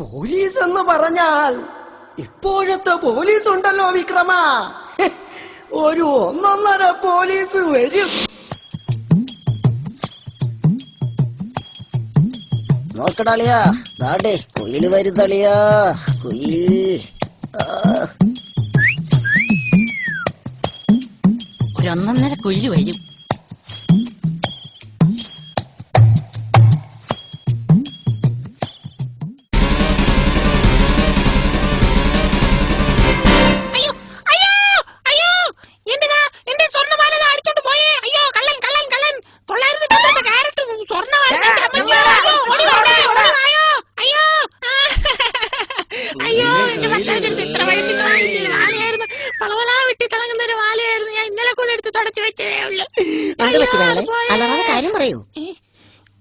Police എന്ന് പറഞ്ഞാൽ ഇപ്പോഴത്തെ പോലീസ് ഉണ്ടല്ലോ വിക്രമ, ഒരു 1.5 പോലീസ് വരും. നോക്കടാളിയാ, ദാണ്ടേ കുയില് വരുന്നളിയാ, കുയിൽ. ഒരു 1.5 കുയില് വരും.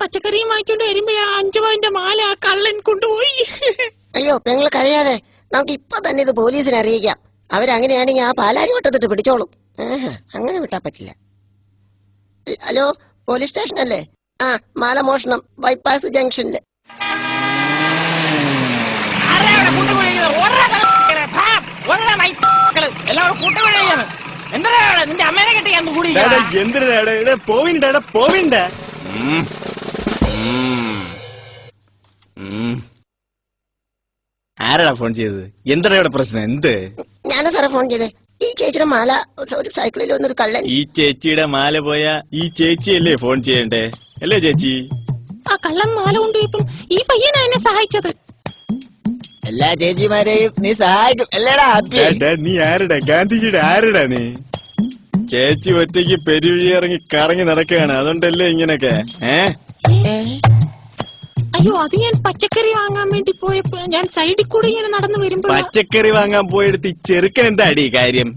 പച്ചക്കറിയും വാങ്ങിച്ചോണ്ട് വരുമ്പോഴാ 5 പവന്റെ മാല കള്ളൻ കൊണ്ടുപോയി. അയ്യോ പെങ്ങള് കഴിയാതെ, നമുക്ക് ഇപ്പൊ തന്നെ ഇത് പോലീസിനെ അറിയിക്കാം. അവരങ്ങനെയാണെങ്കിൽ ആ പാലാരി വട്ടത്തിട്ട് പിടിച്ചോളും. അങ്ങനെ വിട്ടാ പറ്റില്ല. ഹലോ, പോലീസ് സ്റ്റേഷൻ അല്ലേ? ആ, മാല മോഷണം ബൈപ്പാസ് ജംഗ്ഷനില്. നിന്റെ അമ്മേനെ കെട്ടി ഞാൻ കൂടി പോവിണ്ട. ആരാടാ ഫോൺ ചെയ്തത്? എന്താ ഇവിടെ പ്രശ്നം? എന്ത്? ഞാനാ സാറേ ഫോൺ ചെയ്തേ. ഈ ചേച്ചിയുടെ മാല ഒരു സൈക്കിളിൽ വന്നൊരു കള്ളൻ. ഈ ചേച്ചിയുടെ മാല പോയാ ഈ ചേച്ചിയല്ലേ ഫോൺ ചെയ്യണ്ടേ? അല്ലേ ചേച്ചി? ആ കള്ളൻ മാല കൊണ്ടുപോയപ്പം ഈ പയ്യനാ എന്നെ സഹായിച്ചത്. എല്ലാ ചേച്ചിമാരെയും നീ സഹായിക്കും അല്ലേടാ? നീ ആരടാ? ഗാന്ധിജിയുടെ ആരടാ നീ? ചേച്ചി ഒറ്റയ്ക്ക് പെരുവഴി ഇറങ്ങി കറങ്ങി നടക്കുകയാണ്, അതുകൊണ്ടല്ലേ ഇങ്ങനൊക്കെ? അയ്യോ, അത് ഞാൻ പച്ചക്കറി വാങ്ങാൻ വേണ്ടി പോയപ്പോ ഞാൻ സൈഡിൽ കൂടെ ഇങ്ങനെ നടന്നു വരുമ്പോ. പച്ചക്കറി വാങ്ങാൻ പോയെടുത്ത് ഈ ചെറുക്കൻ എന്താ അടി കാര്യം?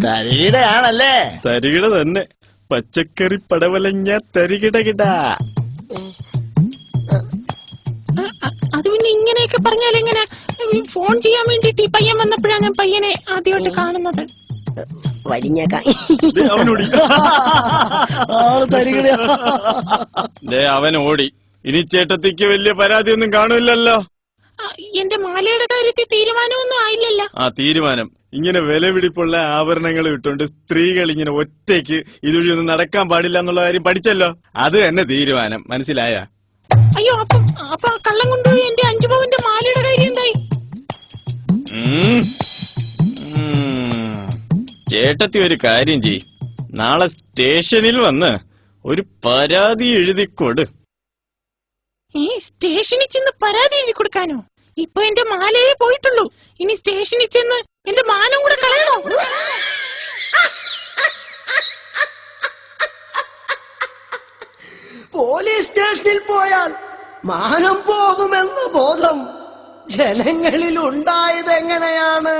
തരികിട ആണല്ലേ? തരികിട തന്നെ. പച്ചക്കറി പടവലങ്ങ തരികിടകിടാ. അത് പിന്നെ ഇങ്ങനെയൊക്കെ പറഞ്ഞാലെങ്ങനെ? ഫോൺ ചെയ്യാൻ വേണ്ടിട്ട് ഈ പയ്യൻ വന്നപ്പോഴാണ് ഞാൻ പയ്യനെ ആദ്യമായിട്ട് കാണുന്നത്. അവൻ ഓടി. ഇനി ചേട്ടത്തിക്ക് വലിയ പരാതി ഒന്നും കാണൂല്ലല്ലോ. എന്റെ മാലയുടെ കാര്യത്തിൽ തീരുമാനമൊന്നും ആയില്ലല്ലോ. തീരുമാനം ഇങ്ങനെ വിലപിടിപ്പുള്ള ആഭരണങ്ങൾ ഇട്ടുകൊണ്ട് സ്ത്രീകൾ ഇങ്ങനെ ഒറ്റയ്ക്ക് ഇതുവഴി ഒന്നും നടക്കാൻ പാടില്ല എന്നുള്ള കാര്യം പഠിച്ചല്ലോ. അത് തന്നെ തീരുമാനം, മനസ്സിലായ? അയ്യോ, അപ്പൊ കള്ളം കൊണ്ടുപോയി എന്റെ 5 പവന്റെ മാലയുടെ കാര്യം എന്തായി? ചേട്ടത്തി ഒരു കാര്യം ചെയ്, നാളെ സ്റ്റേഷനിൽ വന്ന് ഒരു പരാതി എഴുതിക്കൊട്. സ്റ്റേഷനിൽ ചെന്ന് പരാതി എഴുതി കൊടുക്കാനോ? ഇപ്പൊ എന്റെ മാലയെ പോയിട്ടുള്ളൂ, ഇനി സ്റ്റേഷനിൽ ചെന്ന് എന്റെ മാനം കൂടെ കളയണോ? പോലീസ് സ്റ്റേഷനിൽ പോയാൽ മാനം പോകുമെന്ന ബോധം ജനങ്ങളിൽ ഉണ്ടായത് എങ്ങനെയാണ്?